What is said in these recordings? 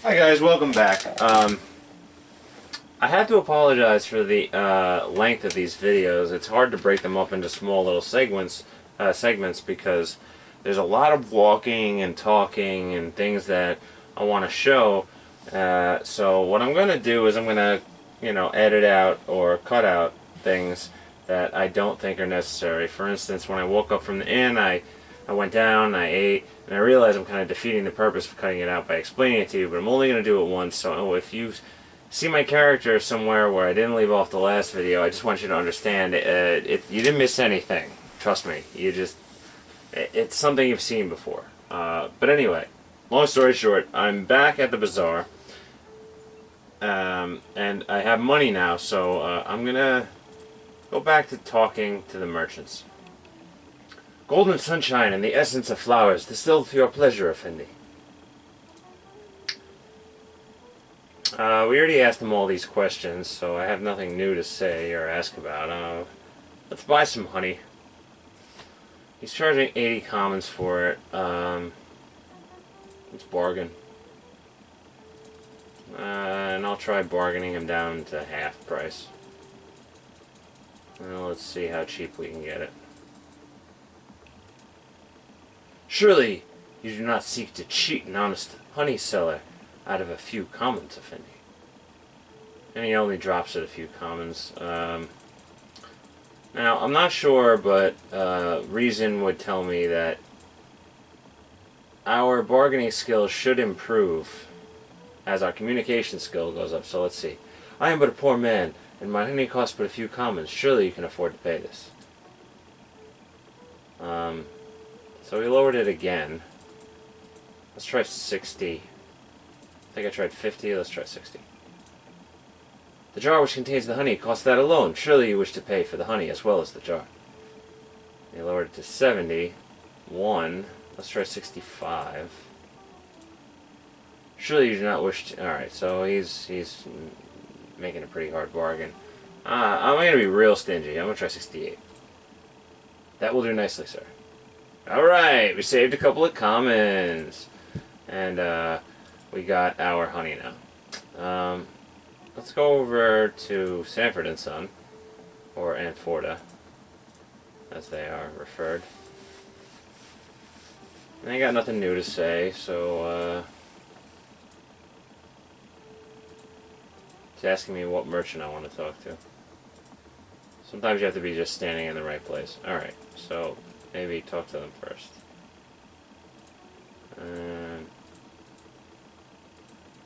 Hi guys, welcome back. I have to apologize for the length of these videos. It's hard to break them up into small little segments because there's a lot of walking and talking and things that I want to show. So what I'm going to do is I'm going to, edit out or cut out things that I don't think are necessary. For instance, when I woke up from the inn, I went down, I ate, and I realized I'm kind of defeating the purpose of cutting it out by explaining it to you, but I'm only going to do it once, so if you see my character somewhere where I didn't leave off the last video, I just want you to understand, you didn't miss anything. Trust me. It's something you've seen before. But anyway, long story short, I'm back at the Bazaar, and I have money now, so I'm going to go back to talking to the merchants. Golden sunshine and the essence of flowers, distilled for your pleasure, Effendi. We already asked him all these questions, so I have nothing new to say or ask about. Let's buy some honey. He's charging 80 commons for it. Let's bargain. And I'll try bargaining him down to half price. Well, let's see how cheap we can get it. Surely you do not seek to cheat an honest honey seller out of a few commons, Effendi. And he only drops it a few commons. Now, I'm not sure, but reason would tell me that our bargaining skills should improve as our communication skill goes up. So let's see. I am but a poor man, and my honey costs but a few commons. Surely you can afford to pay this. So we lowered it again. Let's try 60. I think I tried 50. Let's try 60. The jar which contains the honey costs that alone. Surely you wish to pay for the honey as well as the jar. We lowered it to 70. 1. Let's try 65. Surely you do not wish to... Alright, so he's making a pretty hard bargain. I'm going to be real stingy. I'm going to try 68. That will do nicely, sir. Alright, we saved a couple of commons. And we got our honey now. Let's go over to Sanford & Son, or Anforda, as they are referred. And I got nothing new to say, so it's asking me what merchant I want to talk to. Sometimes you have to be just standing in the right place. Alright, so maybe talk to them first.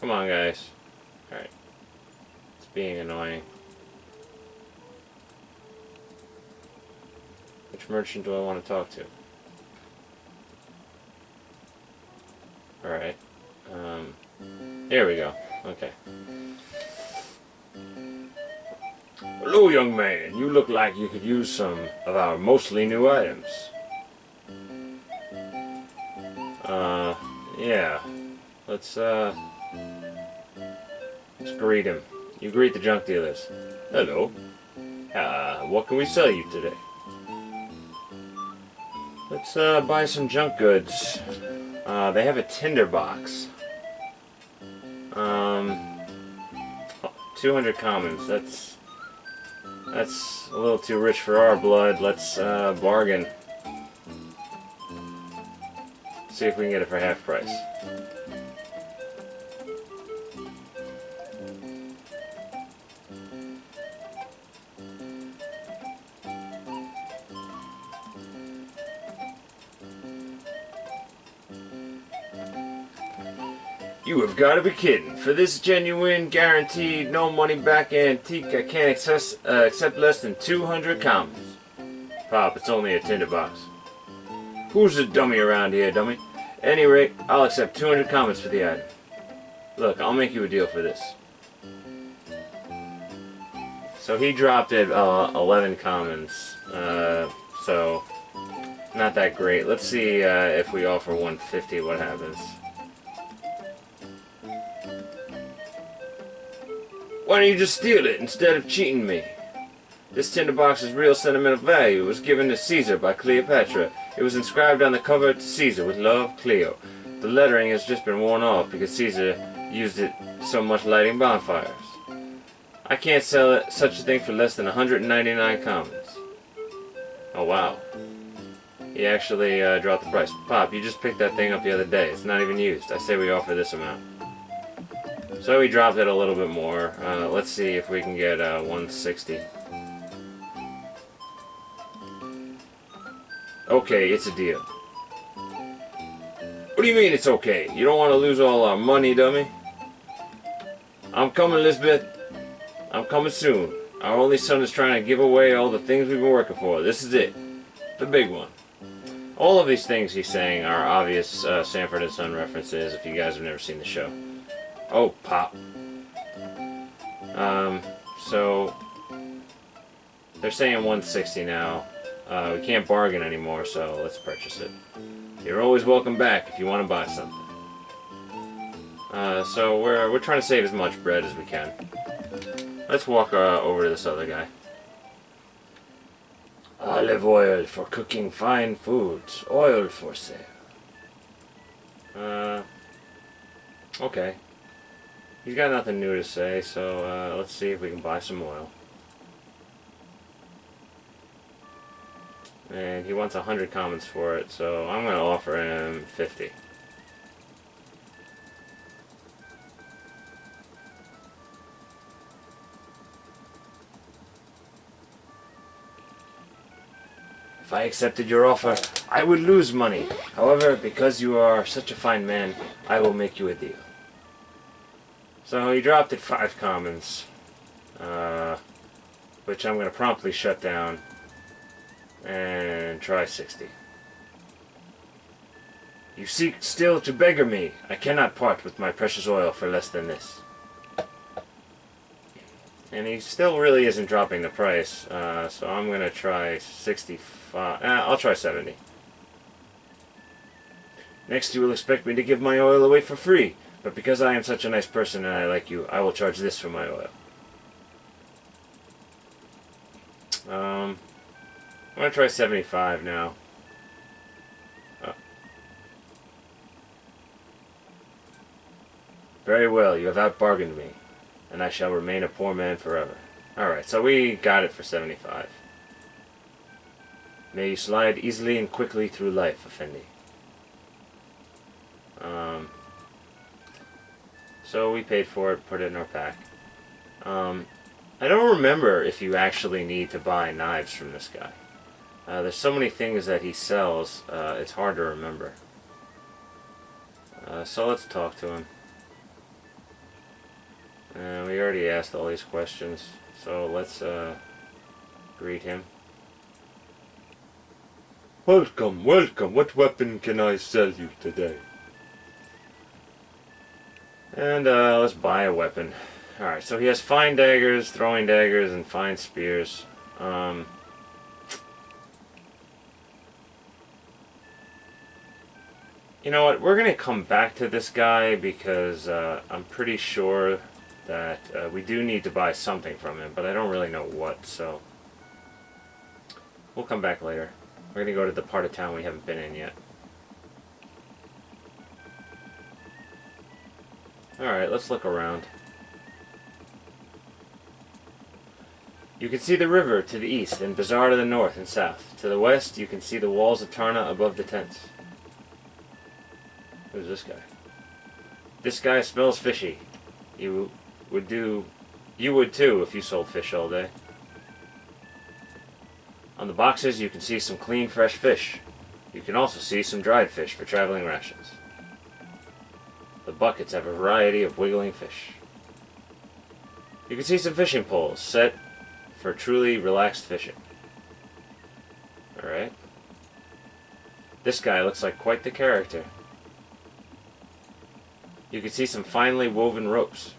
Come on, guys. Alright. It's being annoying. Which merchant do I want to talk to? Alright. Here we go. Okay. Hello, young man. You look like you could use some of our mostly new items. Yeah. Let's greet him. You greet the junk dealers. Hello. What can we sell you today? Let's buy some junk goods. They have a tinderbox. 200 commons. That's a little too rich for our blood. Let's bargain. See if we can get it for half price. You have got to be kidding. For this genuine, guaranteed, no money back antique, I can't accept less than 200 commons. Pop, it's only a tinderbox. Who's the dummy around here, dummy? At any rate, I'll accept 200 commons for the item. Look, I'll make you a deal for this. So he dropped it 11 commons. So not that great. Let's see if we offer 150, what happens. Why don't you just steal it instead of cheating me? This tinderbox's real sentimental value was given to Caesar by Cleopatra. It was inscribed on the cover to Caesar with love, Cleo. The lettering has just been worn off because Caesar used it so much lighting bonfires. I can't sell it, such a thing for less than 199 commons. Oh wow. He actually dropped the price. Pop, you just picked that thing up the other day. It's not even used. I say we offer this amount. So we dropped it a little bit more. Let's see if we can get 160. Okay, it's a deal. What do you mean it's okay? You don't want to lose all our money, dummy? I'm coming, Lisbeth. I'm coming soon. Our only son is trying to give away all the things we've been working for. This is it. The big one. All of these things he's saying are obvious Sanford and Son references if you guys have never seen the show. Oh, Pop. So they're saying 160 now. We can't bargain anymore, so let's purchase it. You're always welcome back if you want to buy something. So we're trying to save as much bread as we can. Let's walk over to this other guy. Olive oil for cooking fine foods. Oil for sale. Okay. He's got nothing new to say, so let's see if we can buy some oil. And he wants 100 commons for it, so I'm going to offer him 50. If I accepted your offer, I would lose money. However, because you are such a fine man, I will make you a deal. So he dropped it 5 commons, which I'm going to promptly shut down and try 60. You seek still to beggar me. I cannot part with my precious oil for less than this. And he still really isn't dropping the price, so I'm going to try 65. I'll try 70. Next you will expect me to give my oil away for free, but because I am such a nice person and I like you, I will charge this for my oil. I'm going to try 75 now. Very well, you have outbargained me, and I shall remain a poor man forever. Alright, so we got it for 75. May you slide easily and quickly through life, Effendi. So we paid for it, put it in our pack. I don't remember if you actually need to buy knives from this guy. There's so many things that he sells, it's hard to remember. So let's talk to him. We already asked all these questions, so let's greet him. Welcome, welcome. What weapon can I sell you today? And let's buy a weapon. Alright, so he has fine daggers, throwing daggers, and fine spears. You know what, we're going to come back to this guy because I'm pretty sure that we do need to buy something from him, but I don't really know what, so we'll come back later. We're going to go to the part of town we haven't been in yet. Alright, let's look around. You can see the river to the east and Bazaar to the north and south. To the west, you can see the walls of Tarna above the tents. Who's this guy? This guy smells fishy. You would too if you sold fish all day. On the boxes you can see some clean fresh fish. You can also see some dried fish for traveling rations. The buckets have a variety of wiggling fish. You can see some fishing poles set for truly relaxed fishing. Alright. This guy looks like quite the character. You can see some finely woven ropes.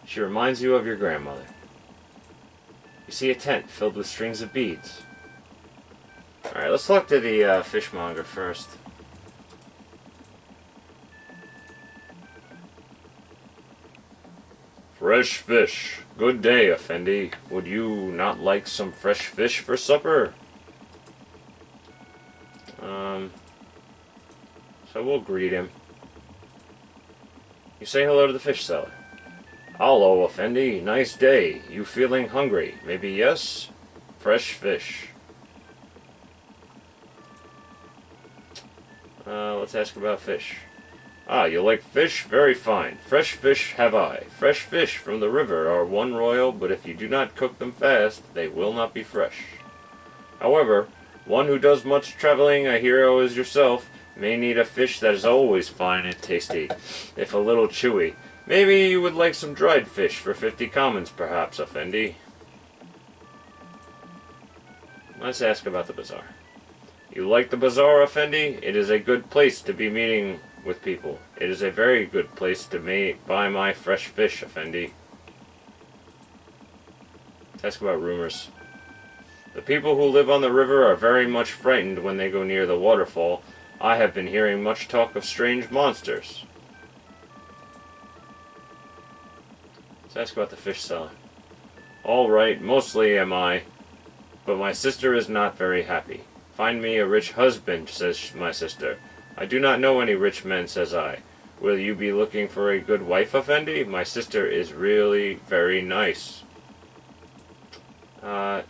She reminds you of your grandmother. You see a tent filled with strings of beads. Alright, let's talk to the fishmonger first. Fresh fish. Good day, Effendi. Would you not like some fresh fish for supper? So we'll greet him. You say hello to the fish seller. Hello, Effendi. Nice day. You feeling hungry? Maybe yes? Fresh fish. Let's ask about fish. Ah, you like fish? Very fine. Fresh fish have I. Fresh fish from the river are one royal, but if you do not cook them fast, they will not be fresh. However, one who does much traveling, a hero as yourself, may need a fish that is always fine and tasty, if a little chewy. Maybe you would like some dried fish for 50 commons, perhaps, Effendi. Let's ask about the bazaar. You like the bazaar, Effendi? It is a good place to be meeting with people. It is a very good place to buy my fresh fish, Effendi. Let's ask about rumors. The people who live on the river are very much frightened when they go near the waterfall. I have been hearing much talk of strange monsters. Let's ask about the fish seller. All right, mostly am I, but my sister is not very happy. Find me a rich husband, says my sister. I do not know any rich men, says I. Will you be looking for a good wife, Effendi? My sister is really very nice.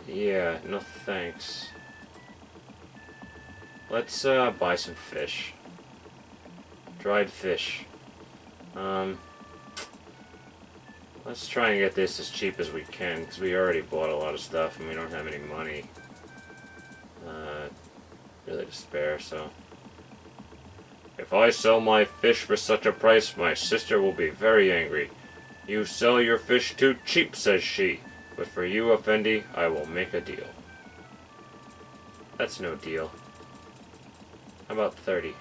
Yeah, no thanks. Let's, buy some fish. Dried fish. Let's try and get this as cheap as we can, because we already bought a lot of stuff and we don't have any money. Really to spare, so... If I sell my fish for such a price, my sister will be very angry. You sell your fish too cheap, says she. But for you, Effendi, I will make a deal. That's no deal. How about 30?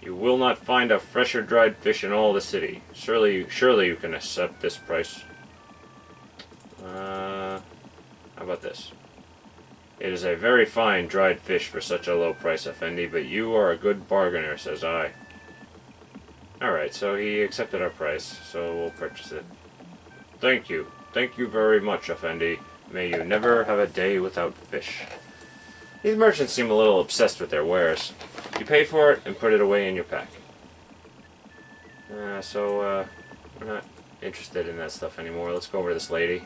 You will not find a fresher dried fish in all the city. Surely you can accept this price. How about this? It is a very fine dried fish for such a low price, Effendi, but you are a good bargainer, says I. Alright, so he accepted our price, so we'll purchase it. Thank you. Thank you very much, Effendi. May you never have a day without fish. These merchants seem a little obsessed with their wares. You pay for it and put it away in your pack. We're not interested in that stuff anymore. Let's go over to this lady.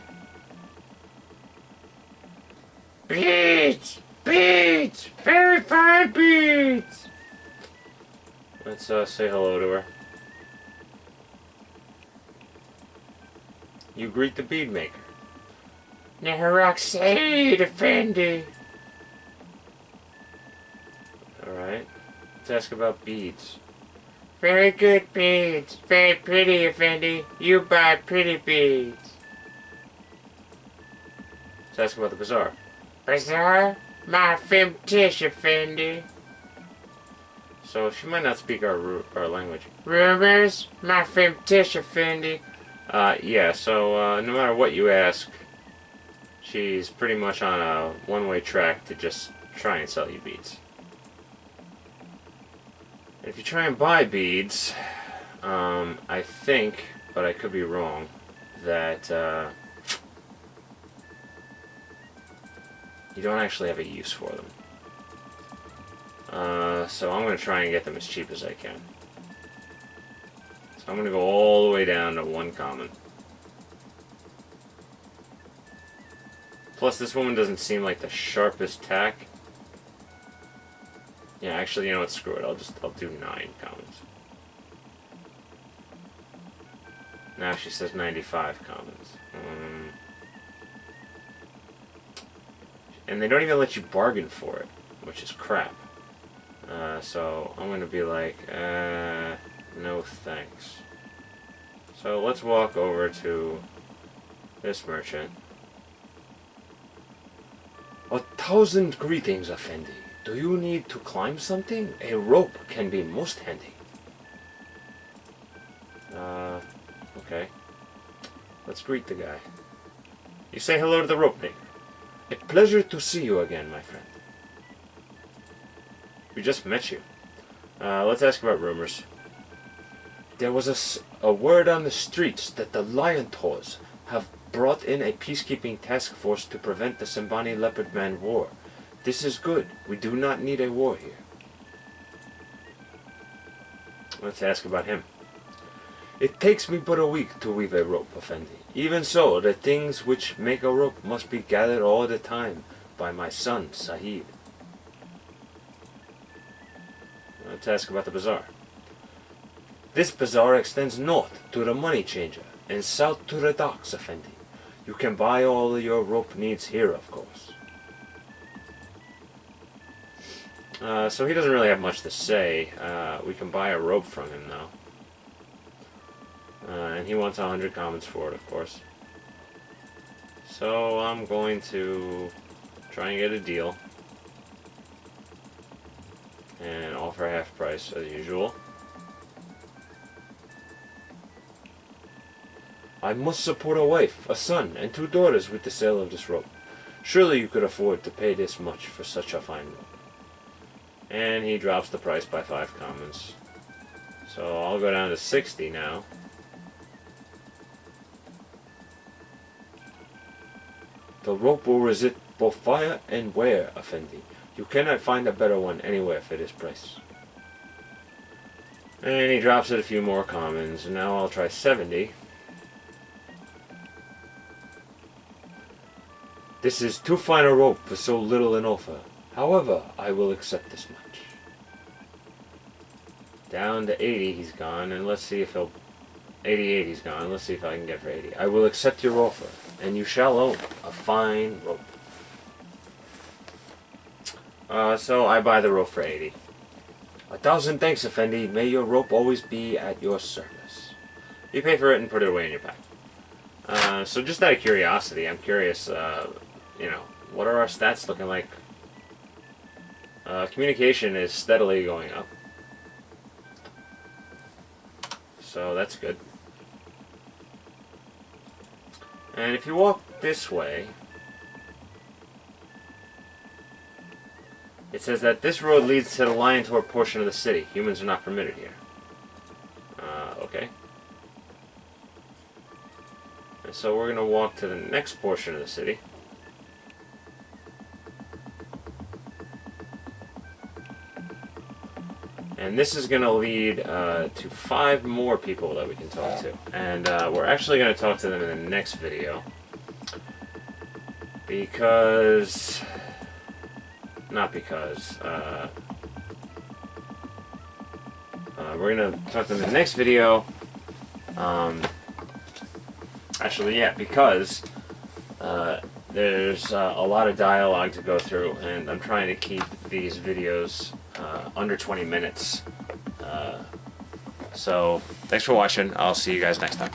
Beads! Beads! Very fine beads! Let's say hello to her. You greet the bead maker. Naharoxade, Effendi! Alright. Let's ask about beads. Very good beads. Very pretty, Effendi. You buy pretty beads. Let's ask about the bazaar. Bazaar? My femtish, Effendi. So she might not speak our language. Rumors? My femtish, Effendi. Yeah, so no matter what you ask, she's pretty much on a one-way track to just try and sell you beads. If you try and buy beads, I think, but I could be wrong, that you don't actually have a use for them. So I'm going to try and get them as cheap as I can. So I'm going to go all the way down to 1 common. Plus this woman doesn't seem like the sharpest tack. Yeah, actually, you know what, screw it. I'll do 9 commons. Now she says 95 commons. And they don't even let you bargain for it, which is crap. So I'm going to be like, no thanks. So let's walk over to this merchant. 1,000 greetings, Effendi. Do you need to climb something? A rope can be most handy. Okay. Let's greet the guy. You say hello to the rope maker. A pleasure to see you again, my friend. We just met you. Let's ask about rumors. There was a word on the streets that the Lion Tours have brought in a peacekeeping task force to prevent the Simbani Leopard Man war. This is good. We do not need a war here. Let's ask about him. It takes me but a week to weave a rope, Effendi. Even so, the things which make a rope must be gathered all the time by my son, Sahib. Let's ask about the bazaar. This bazaar extends north to the money changer and south to the docks, Effendi. You can buy all your rope needs here, of course. So he doesn't really have much to say. We can buy a rope from him now. And he wants 100 commons for it, of course. So I'm going to try and get a deal. And offer half price as usual. I must support a wife, a son, and 2 daughters with the sale of this rope. Surely you could afford to pay this much for such a fine rope. And he drops the price by 5 commons. So I'll go down to 60 now. The rope will resist both fire and wear, Effendi. You cannot find a better one anywhere for this price. And he drops it a few more commons. And now I'll try 70. This is too fine a rope for so little an offer. However, I will accept this much. Down to 80 he's gone, and let's see if he'll... 88 he's gone, let's see if I can get for 80. I will accept your offer, and you shall own a fine rope. So I buy the rope for 80. 1,000 thanks, Effendi. May your rope always be at your service. You pay for it and put it away in your pack. So just out of curiosity, I'm curious, you know, what are our stats looking like? Communication is steadily going up. So that's good. And if you walk this way, it says that this road leads to the Lion Tour portion of the city. Humans are not permitted here. Okay. And so we're going to walk to the next portion of the city. And this is going to lead to 5 more people that we can talk to. And we're actually going to talk to them in the next video. Because... Not because. We're going to talk to them in the next video. Actually, yeah, because there's a lot of dialogue to go through. And I'm trying to keep these videos under 20 minutes. So, thanks for watching. I'll see you guys next time.